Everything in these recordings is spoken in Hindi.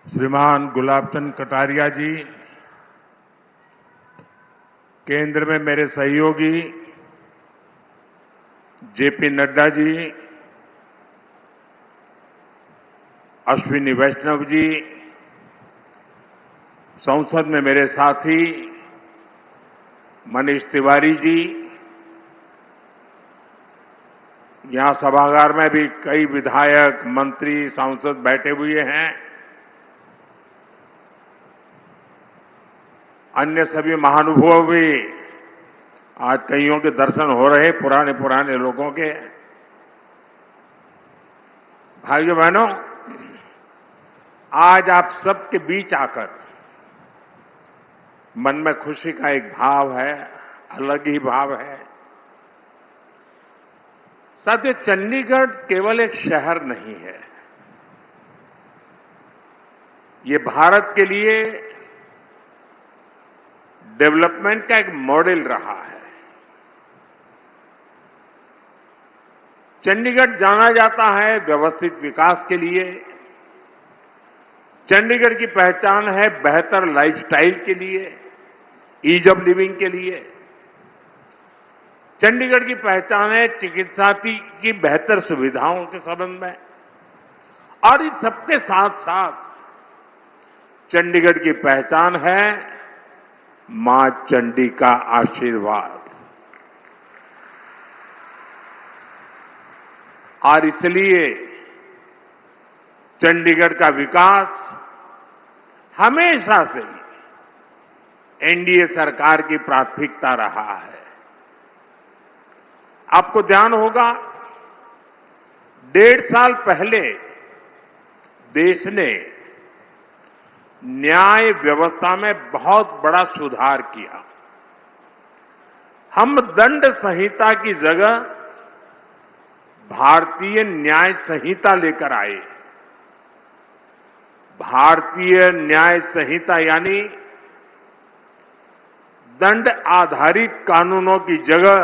श्रीमान गुलाब चंद कटारिया जी, केंद्र में मेरे सहयोगी जेपी नड्डा जी, अश्विनी वैष्णव जी, संसद में मेरे साथी मनीष तिवारी जी, यहां सभागार में भी कई विधायक, मंत्री, सांसद बैठे हुए हैं। अन्य सभी महानुभाव भी आज कईयों के दर्शन हो रहे, पुराने लोगों के। भाइयों बहनों, आज आप सबके बीच आकर मन में खुशी का एक भाव है, अलग ही भाव है। साथियों, चंडीगढ़ केवल एक शहर नहीं है, ये भारत के लिए डेवलपमेंट का एक मॉडल रहा है। चंडीगढ़ जाना जाता है व्यवस्थित विकास के लिए। चंडीगढ़ की पहचान है बेहतर लाइफस्टाइल के लिए, ईज ऑफ लिविंग के लिए। चंडीगढ़ की पहचान है चिकित्सा की बेहतर सुविधाओं के संबंध में। और इस सबके साथ साथ चंडीगढ़ की पहचान है मां चंडी का आशीर्वाद। और इसलिए चंडीगढ़ का विकास हमेशा से एनडीए सरकार की प्राथमिकता रहा है। आपको ध्यान होगा, 1.5 साल पहले देश ने न्याय व्यवस्था में बहुत बड़ा सुधार किया। हम दंड संहिता की जगह भारतीय न्याय संहिता लेकर आए। भारतीय न्याय संहिता यानी दंड आधारित कानूनों की जगह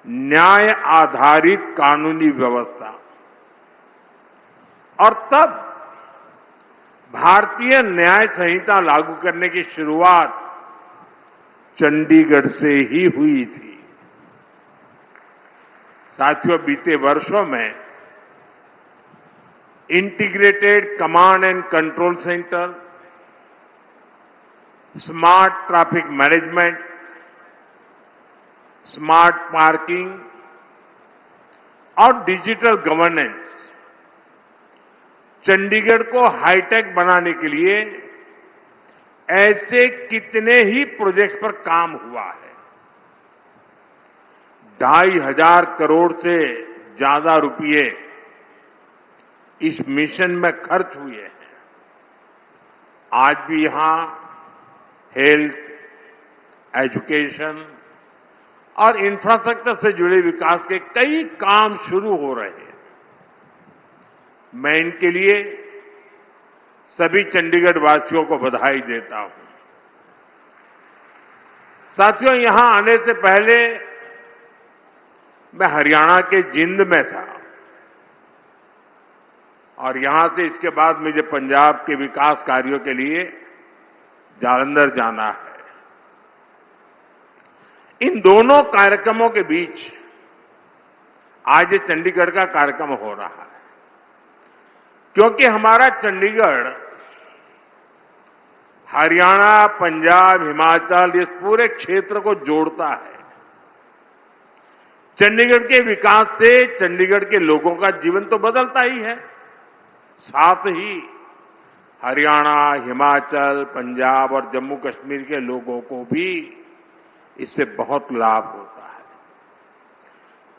न्याय आधारित कानूनी व्यवस्था। और तब भारतीय न्याय संहिता लागू करने की शुरुआत चंडीगढ़ से ही हुई थी। साथियों, बीते वर्षों में integrated command and control centre, smart traffic management, smart parking और डिजिटल गवर्नेंस चंडीगढ़ को हाईटेक बनाने के लिए ऐसे कितने ही प्रोजेक्ट्स पर काम हुआ है। 2,500 करोड़ से ज्यादा रुपए इस मिशन में खर्च हुए हैं। आज भी यहां हेल्थ, एजुकेशन और इंफ्रास्ट्रक्चर से जुड़े विकास के कई काम शुरू हो रहे हैं। मैं इनके लिए सभी चंडीगढ़ वासियों को बधाई देता हूं। साथियों, यहां आने से पहले मैं हरियाणा के जिंद में था और यहां से इसके बाद मुझे पंजाब के विकास कार्यों के लिए जालंधर जाना है। इन दोनों कार्यक्रमों के बीच आज ये चंडीगढ़ का कार्यक्रम हो रहा है, क्योंकि हमारा चंडीगढ़ हरियाणा, पंजाब, हिमाचल इस पूरे क्षेत्र को जोड़ता है। चंडीगढ़ के विकास से चंडीगढ़ के लोगों का जीवन तो बदलता ही है, साथ ही हरियाणा, हिमाचल, पंजाब और जम्मू कश्मीर के लोगों को भी इससे बहुत लाभ होता है।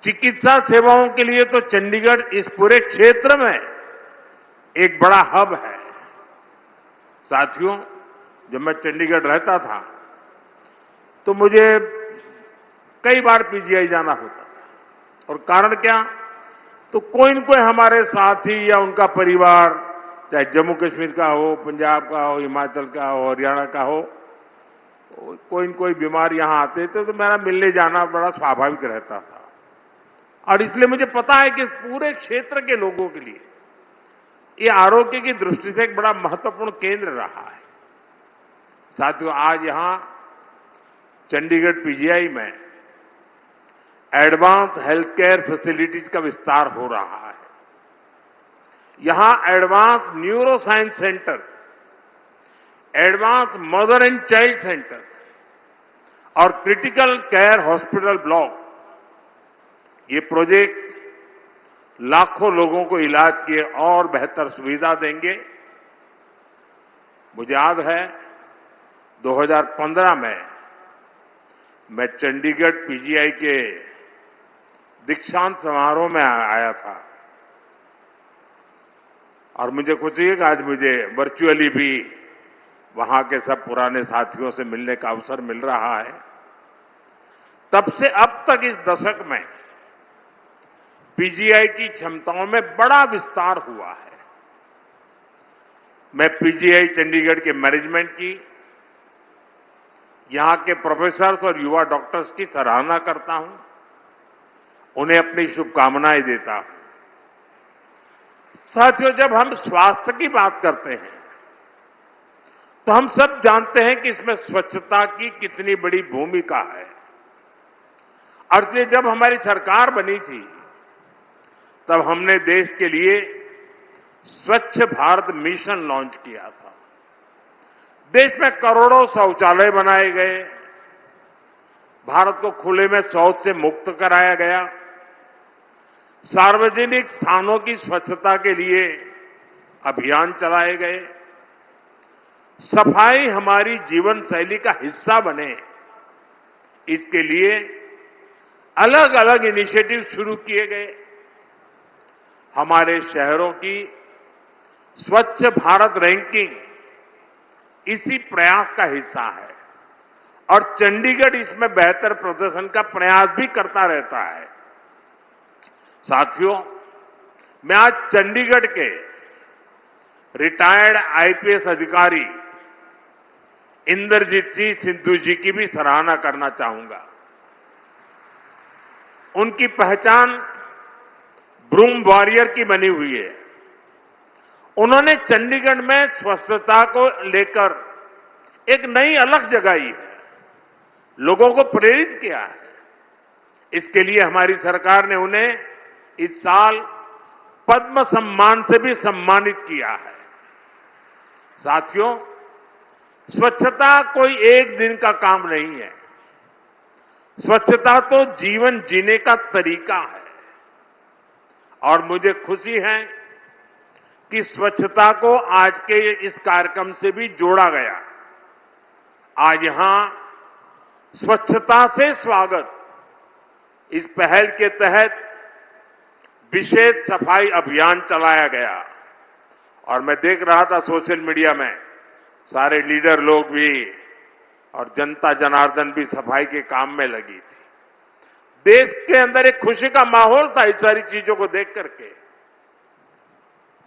चिकित्सा सेवाओं के लिए तो चंडीगढ़ इस पूरे क्षेत्र में एक बड़ा हब है। साथियों, जब मैं चंडीगढ़ रहता था तो मुझे कई बार पीजीआई जाना होता था। और कारण क्या? तो कोई न कोई हमारे साथी या उनका परिवार, चाहे जम्मू कश्मीर का हो, पंजाब का हो, हिमाचल का हो, हरियाणा का हो, कोई न कोई बीमार यहां आते थे तो मेरा मिलने जाना बड़ा स्वाभाविक रहता था। और इसलिए मुझे पता है कि पूरे क्षेत्र के लोगों के लिए ये आरोग्य की दृष्टि से एक बड़ा महत्वपूर्ण केंद्र रहा है। साथियों, आज यहां चंडीगढ़ पीजीआई में एडवांस हेल्थ केयर फैसिलिटीज का विस्तार हो रहा है। यहां advance neuro science centre, advance mother and child centre और क्रिटिकल केयर हॉस्पिटल ब्लॉक, ये प्रोजेक्ट्स लाखों लोगों को इलाज की और बेहतर सुविधा देंगे। मुझे याद है 2015 में मैं चंडीगढ़ पीजीआई के दीक्षांत समारोह में आया था और मुझे खुशी है कि आज मुझे वर्चुअली भी वहां के सब पुराने साथियों से मिलने का अवसर मिल रहा है। तब से अब तक इस दशक में पीजीआई की क्षमताओं में बड़ा विस्तार हुआ है। मैं पीजीआई चंडीगढ़ के मैनेजमेंट की, यहां के प्रोफेसर्स और युवा डॉक्टर्स की सराहना करता हूं, उन्हें अपनी शुभकामनाएं देता हूं। साथियों, जब हम स्वास्थ्य की बात करते हैं तो हम सब जानते हैं कि इसमें स्वच्छता की कितनी बड़ी भूमिका है। और इसलिए जब हमारी सरकार बनी थी तब हमने देश के लिए स्वच्छ भारत मिशन लॉन्च किया था। देश में करोड़ों शौचालय बनाए गए, भारत को खुले में शौच से मुक्त कराया गया, सार्वजनिक स्थानों की स्वच्छता के लिए अभियान चलाए गए, सफाई हमारी जीवन शैली का हिस्सा बने, इसके लिए अलग अलग इनिशिएटिव शुरू किए गए। हमारे शहरों की स्वच्छ भारत रैंकिंग इसी प्रयास का हिस्सा है और चंडीगढ़ इसमें बेहतर प्रदर्शन का प्रयास भी करता रहता है। साथियों, मैं आज चंडीगढ़ के रिटायर्ड आईपीएस अधिकारी इंद्रजीत सिंह सिद्धू जी की भी सराहना करना चाहूंगा। उनकी पहचान ब्रूम वॉरियर की बनी हुई है। उन्होंने चंडीगढ़ में स्वच्छता को लेकर एक नई अलग जगाई है, लोगों को प्रेरित किया है। इसके लिए हमारी सरकार ने उन्हें इस साल पद्म सम्मान से भी सम्मानित किया है। साथियों, स्वच्छता कोई एक दिन का काम नहीं है। स्वच्छता तो जीवन जीने का तरीका है और मुझे खुशी है कि स्वच्छता को आज के इस कार्यक्रम से भी जोड़ा गया। आज यहां स्वच्छता से स्वागत इस पहल के तहत विशेष सफाई अभियान चलाया गया और मैं देख रहा था सोशल मीडिया में सारे लीडर लोग भी और जनता जनार्दन भी सफाई के काम में लगी थी। देश के अंदर एक खुशी का माहौल था इस सारी चीजों को देख करके।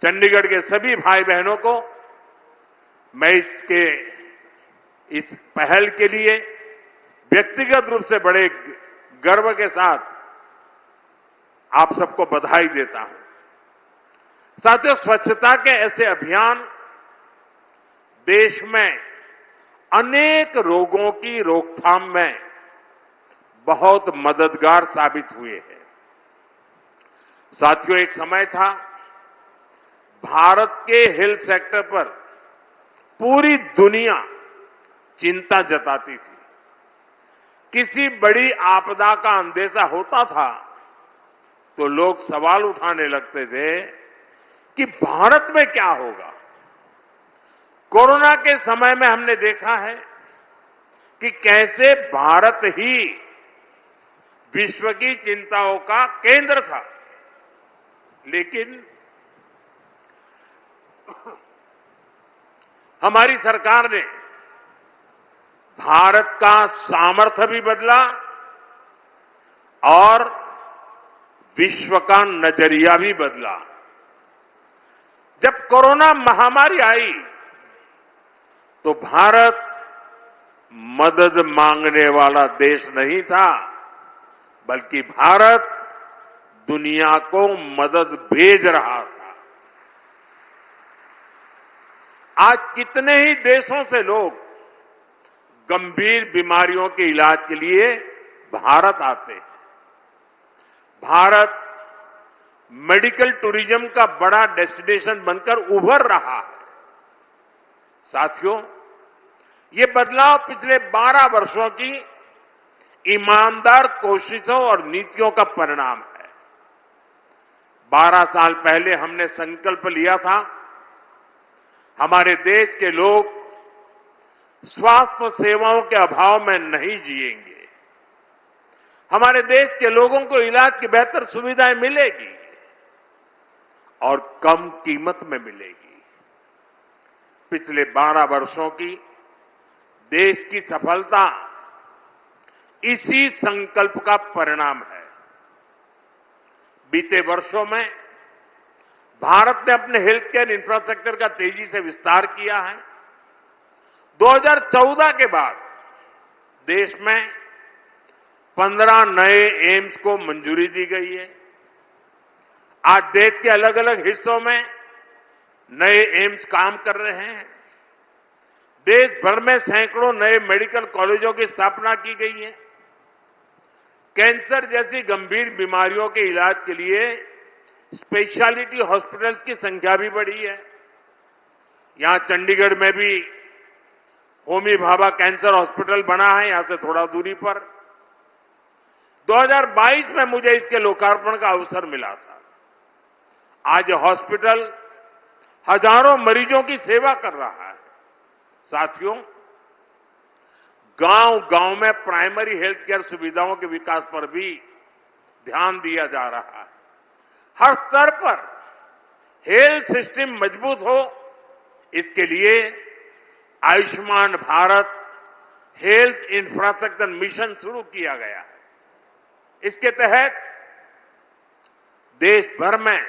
चंडीगढ़ के सभी भाई बहनों को मैं इस पहल के लिए व्यक्तिगत रूप से बड़े गर्व के साथ आप सबको बधाई देता हूं। साथियों, स्वच्छता के ऐसे अभियान देश में अनेक रोगों की रोकथाम में बहुत मददगार साबित हुए हैं। साथियों, एक समय था भारत के हेल्थ सेक्टर पर पूरी दुनिया चिंता जताती थी। किसी बड़ी आपदा का अंदेशा होता था तो लोग सवाल उठाने लगते थे कि भारत में क्या होगा। कोरोना के समय में हमने देखा है कि कैसे भारत ही विश्व की चिंताओं का केंद्र था, लेकिन हमारी सरकार ने भारत का सामर्थ्य भी बदला और विश्व का नजरिया भी बदला। जब कोरोना महामारी आई तो भारत मदद मांगने वाला देश नहीं था, बल्कि भारत दुनिया को मदद भेज रहा था। आज कितने ही देशों से लोग गंभीर बीमारियों के इलाज के लिए भारत आते हैं। भारत मेडिकल टूरिज्म का बड़ा डेस्टिनेशन बनकर उभर रहा है। साथियों, ये बदलाव पिछले 12 वर्षों की ईमानदार कोशिशों और नीतियों का परिणाम है। 12 साल पहले हमने संकल्प लिया था, हमारे देश के लोग स्वास्थ्य सेवाओं के अभाव में नहीं जिएंगे। हमारे देश के लोगों को इलाज की बेहतर सुविधाएं मिलेगी और कम कीमत में मिलेगी। पिछले 12 वर्षों की देश की सफलता इसी संकल्प का परिणाम है। बीते वर्षों में भारत ने अपने हेल्थ केयर इंफ्रास्ट्रक्चर का तेजी से विस्तार किया है। 2014 के बाद देश में 15 नए एम्स को मंजूरी दी गई है। आज देश के अलग अलग हिस्सों में नए एम्स काम कर रहे हैं। देश भर में सैकड़ों नए मेडिकल कॉलेजों की स्थापना की गई है। कैंसर जैसी गंभीर बीमारियों के इलाज के लिए स्पेशलिटी हॉस्पिटल्स की संख्या भी बढ़ी है। यहां चंडीगढ़ में भी होमी भाभा कैंसर हॉस्पिटल बना है, यहां से थोड़ा दूरी पर। 2022 में मुझे इसके लोकार्पण का अवसर मिला था। आज हॉस्पिटल हजारों मरीजों की सेवा कर रहा है। साथियों, गांव-गांव में प्राइमरी हेल्थ केयर सुविधाओं के विकास पर भी ध्यान दिया जा रहा है। हर स्तर पर हेल्थ सिस्टम मजबूत हो, इसके लिए Ayushman Bharat health infrastructure mission शुरू किया गया है। इसके तहत देश भर में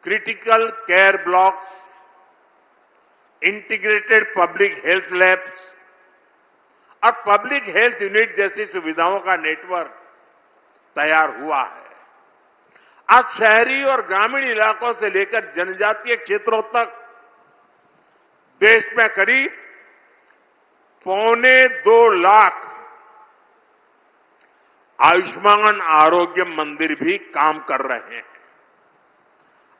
critical care blocks, integrated public health labs और पब्लिक हेल्थ यूनिट जैसी सुविधाओं का नेटवर्क तैयार हुआ है। आज शहरी और ग्रामीण इलाकों से लेकर जनजातीय क्षेत्रों तक देश में करीब 2.25 लाख आयुष्मान आरोग्य मंदिर भी काम कर रहे हैं।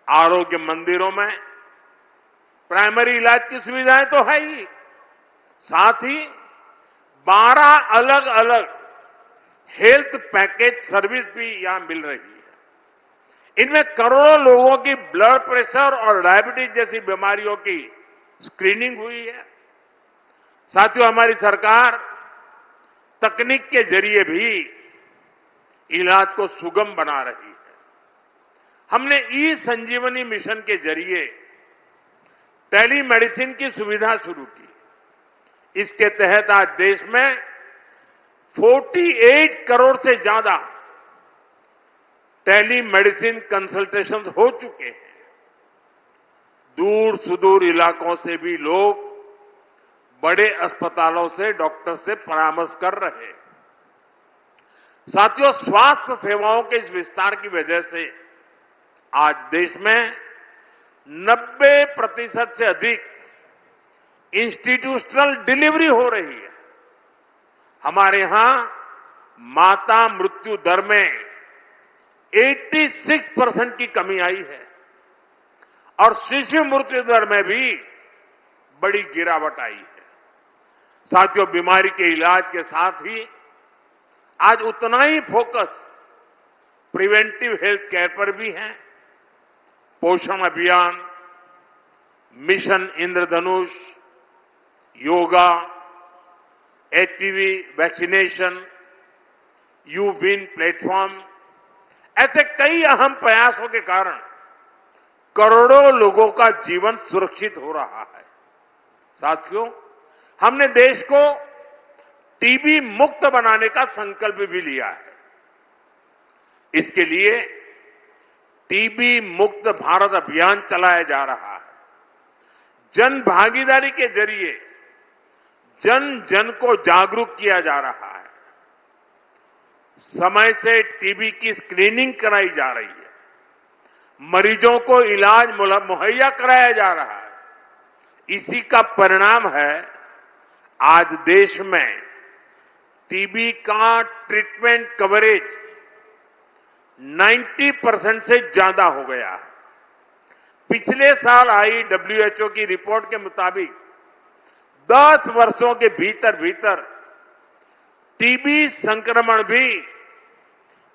आरोग्य मंदिरों में प्राइमरी इलाज की सुविधाएं तो है ही, साथ ही 12 अलग अलग हेल्थ पैकेज सर्विस भी यहां मिल रही है। इनमें करोड़ों लोगों की ब्लड प्रेशर और डायबिटीज जैसी बीमारियों की स्क्रीनिंग हुई है। साथियों, हमारी सरकार तकनीक के जरिए भी इलाज को सुगम बना रही है। हमने ई संजीवनी मिशन के जरिए टेलीमेडिसिन की सुविधा शुरू की। इसके तहत आज देश में 48 करोड़ से ज्यादा टेलीमेडिसिन कंसल्टेशन हो चुके हैं। दूर सुदूर इलाकों से भी लोग बड़े अस्पतालों से डॉक्टर से परामर्श कर रहे हैं। साथियों, स्वास्थ्य सेवाओं के इस विस्तार की वजह से आज देश में 90% से अधिक इंस्टीट्यूशनल डिलीवरी हो रही है। हमारे यहां माता मृत्यु दर में 86% की कमी आई है और शिशु मृत्यु दर में भी बड़ी गिरावट आई है। साथियों, बीमारी के इलाज के साथ ही आज उतना ही फोकस प्रिवेंटिव हेल्थ केयर पर भी है। पोषण अभियान, mission Indradhanush, yoga, HPV vaccination, you win platform, ऐसे कई अहम प्रयासों के कारण करोड़ों लोगों का जीवन सुरक्षित हो रहा है। साथियों, हमने देश को टीबी मुक्त बनाने का संकल्प भी लिया है। इसके लिए टीबी मुक्त भारत अभियान चलाया जा रहा है। जन भागीदारी के जरिए जन जन को जागरूक किया जा रहा है। समय से टीबी की स्क्रीनिंग कराई जा रही है। मरीजों को इलाज मुहैया कराया जा रहा है। इसी का परिणाम है आज देश में टीबी का ट्रीटमेंट कवरेज 90% से ज्यादा हो गया है। पिछले साल आई WHO की रिपोर्ट के मुताबिक 10 वर्षों के भीतर भीतर टीबी संक्रमण भी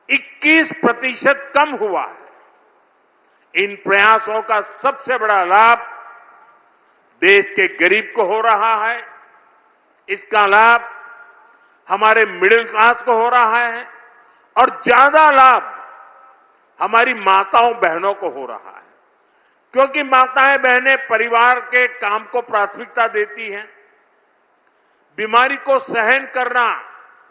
21% कम हुआ है। इन प्रयासों का सबसे बड़ा लाभ देश के गरीब को हो रहा है। इसका लाभ हमारे मिडिल क्लास को हो रहा है और ज्यादा लाभ हमारी माताओं बहनों को हो रहा है, क्योंकि माताएं बहनें परिवार के काम को प्राथमिकता देती हैं। बीमारी को सहन करना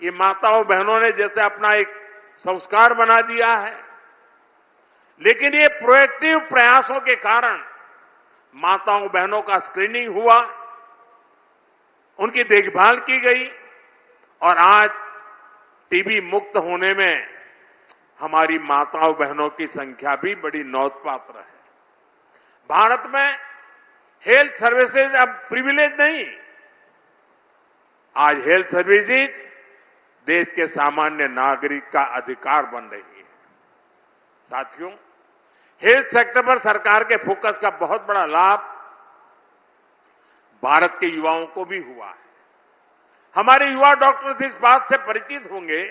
ये माताओं बहनों ने जैसे अपना एक संस्कार बना दिया है, लेकिन ये प्रोएक्टिव प्रयासों के कारण माताओं बहनों का स्क्रीनिंग हुआ, उनकी देखभाल की गई और आज टीबी मुक्त होने में हमारी माताओं बहनों की संख्या भी बड़ी नोंधपात्र है। भारत में हेल्थ सर्विसेज अब प्रिविलेज नहीं, आज हेल्थ सर्विसेज देश के सामान्य नागरिक का अधिकार बन रही है। साथियों, हेल्थ सेक्टर पर सरकार के फोकस का बहुत बड़ा लाभ भारत के युवाओं को भी हुआ है। हमारे युवा डॉक्टर्स इस बात से परिचित होंगे,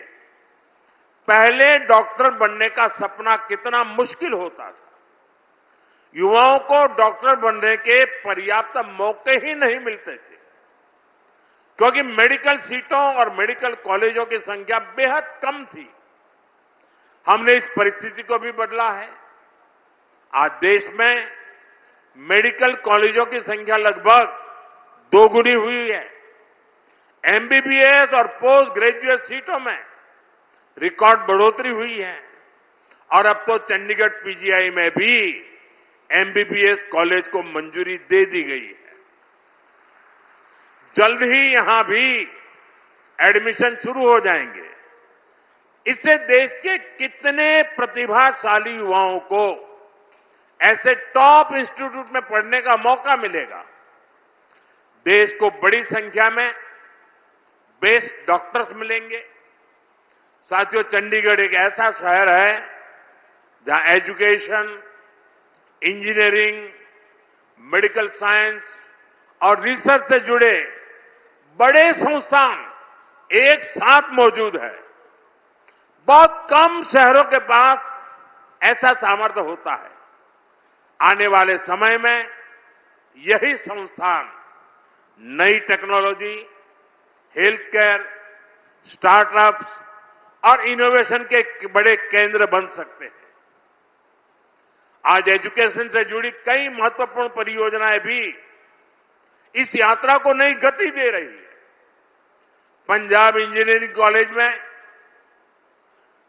पहले डॉक्टर बनने का सपना कितना मुश्किल होता था। युवाओं को डॉक्टर बनने के पर्याप्त मौके ही नहीं मिलते थे, क्योंकि मेडिकल सीटों और मेडिकल कॉलेजों की संख्या बेहद कम थी। हमने इस परिस्थिति को भी बदला है। आज देश में मेडिकल कॉलेजों की संख्या लगभग दोगुनी हुई है। एमबीबीएस और पोस्ट ग्रेजुएट सीटों में रिकॉर्ड बढ़ोतरी हुई है और अब तो चंडीगढ़ पीजीआई में भी एमबीबीएस कॉलेज को मंजूरी दे दी गई है। जल्द ही यहां भी एडमिशन शुरू हो जाएंगे। इससे देश के कितने प्रतिभाशाली युवाओं को ऐसे टॉप इंस्टीट्यूट में पढ़ने का मौका मिलेगा। देश को बड़ी संख्या में बेस्ट डॉक्टर्स मिलेंगे। साथियों, चंडीगढ़ एक ऐसा शहर है जहां एजुकेशन, इंजीनियरिंग, मेडिकल साइंस और रिसर्च से जुड़े बड़े संस्थान एक साथ मौजूद है। बहुत कम शहरों के पास ऐसा सामर्थ्य होता है। आने वाले समय में यही संस्थान नई टेक्नोलॉजी, हेल्थ केयर, स्टार्टअप्स और इनोवेशन के बड़े केंद्र बन सकते हैं। आज एजुकेशन से जुड़ी कई महत्वपूर्ण परियोजनाएं भी इस यात्रा को नई गति दे रही है। पंजाब इंजीनियरिंग कॉलेज में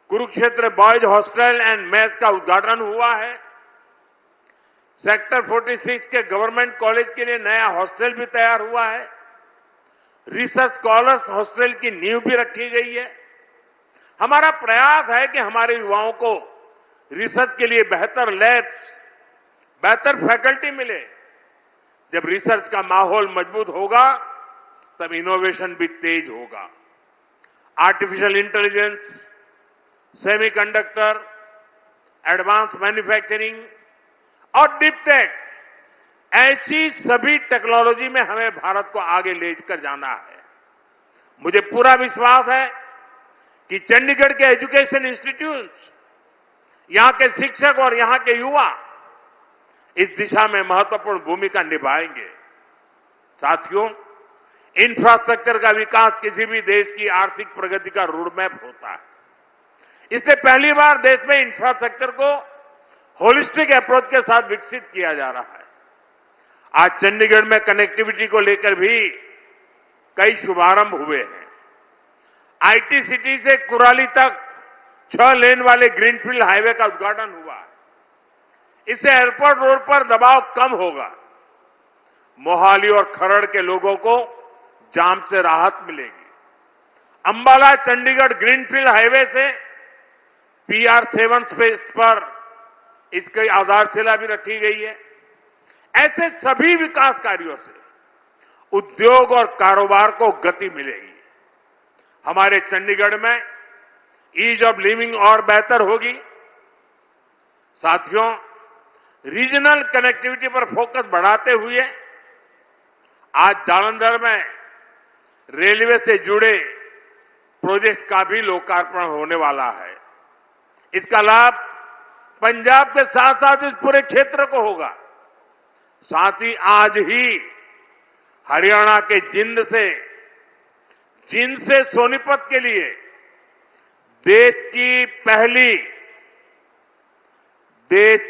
Kurukshetra boys hostel and mess का उद्घाटन हुआ है। सेक्टर 46 के गवर्नमेंट कॉलेज के लिए नया हॉस्टल भी तैयार हुआ है। रिसर्च स्कॉलर्स हॉस्टल की नींव भी रखी गई है। हमारा प्रयास है कि हमारे युवाओं को रिसर्च के लिए बेहतर लैब्स, बेहतर फैकल्टी मिले। जब रिसर्च का माहौल मजबूत होगा तब इनोवेशन भी तेज होगा। Artificial intelligence, semiconductor, advance manufacturing और डीप टेक, ऐसी सभी टेक्नोलॉजी में हमें भारत को आगे लेकर जाना है। मुझे पूरा विश्वास है कि चंडीगढ़ के एजुकेशन इंस्टीट्यूट्स, यहां के शिक्षक और यहां के युवा इस दिशा में महत्वपूर्ण भूमिका निभाएंगे। साथियों, इंफ्रास्ट्रक्चर का विकास किसी भी देश की आर्थिक प्रगति का रोडमैप होता है। इसलिए पहली बार देश में इंफ्रास्ट्रक्चर को होलिस्टिक अप्रोच के साथ विकसित किया जा रहा है। आज चंडीगढ़ में कनेक्टिविटी को लेकर भी कई शुभारंभ हुए हैं। आईटी सिटी से कुराली तक 6 लेन वाले ग्रीनफील्ड हाईवे का उद्घाटन हुआ। इससे एयरपोर्ट रोड पर दबाव कम होगा। मोहाली और खरड़ के लोगों को जाम से राहत मिलेगी। अंबाला चंडीगढ़ ग्रीनफील्ड हाईवे से PR7 स्पेस पर इसकी आधारशिला भी रखी गई है। ऐसे सभी विकास कार्यों से उद्योग और कारोबार को गति मिलेगी। हमारे चंडीगढ़ में ईज ऑफ लिविंग और बेहतर होगी। साथियों, रीजनल कनेक्टिविटी पर फोकस बढ़ाते हुए आज जालंधर में रेलवे से जुड़े प्रोजेक्ट का भी लोकार्पण होने वाला है। इसका लाभ पंजाब के साथ साथ इस पूरे क्षेत्र को होगा। साथ ही आज ही हरियाणा के जिंद से सोनीपत के लिए देश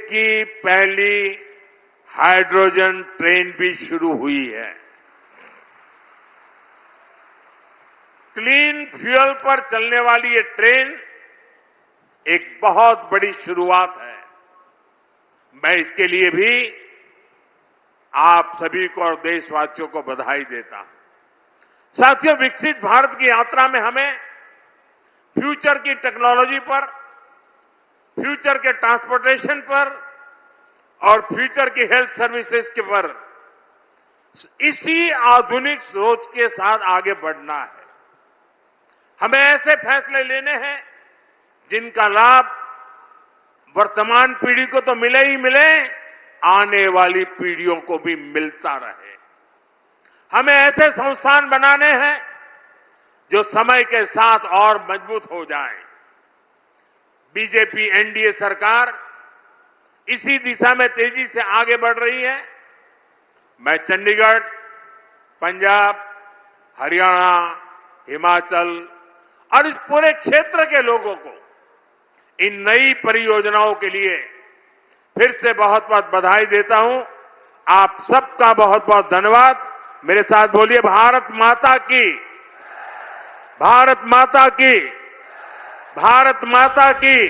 की पहली हाइड्रोजन ट्रेन भी शुरू हुई है। क्लीन फ्यूल पर चलने वाली ये ट्रेन एक बहुत बड़ी शुरुआत है। मैं इसके लिए भी आप सभी को और देशवासियों को बधाई देता हूं। साथियों, विकसित भारत की यात्रा में हमें फ्यूचर की टेक्नोलॉजी पर, फ्यूचर के ट्रांसपोर्टेशन पर और फ्यूचर की हेल्थ सर्विसेज के पर इसी आधुनिक सोच के साथ आगे बढ़ना है। हमें ऐसे फैसले लेने हैं जिनका लाभ वर्तमान पीढ़ी को तो मिले ही मिले, आने वाली पीढ़ियों को भी मिलता रहे। हमें ऐसे संस्थान बनाने हैं जो समय के साथ और मजबूत हो जाएं। बीजेपी एनडीए सरकार इसी दिशा में तेजी से आगे बढ़ रही है। मैं चंडीगढ़, पंजाब, हरियाणा, हिमाचल और इस पूरे क्षेत्र के लोगों को इन नई परियोजनाओं के लिए फिर से बहुत बहुत बधाई देता हूं। आप सबका बहुत बहुत धन्यवाद। मेरे साथ बोलिए, भारत माता की, भारत माता की, भारत माता की।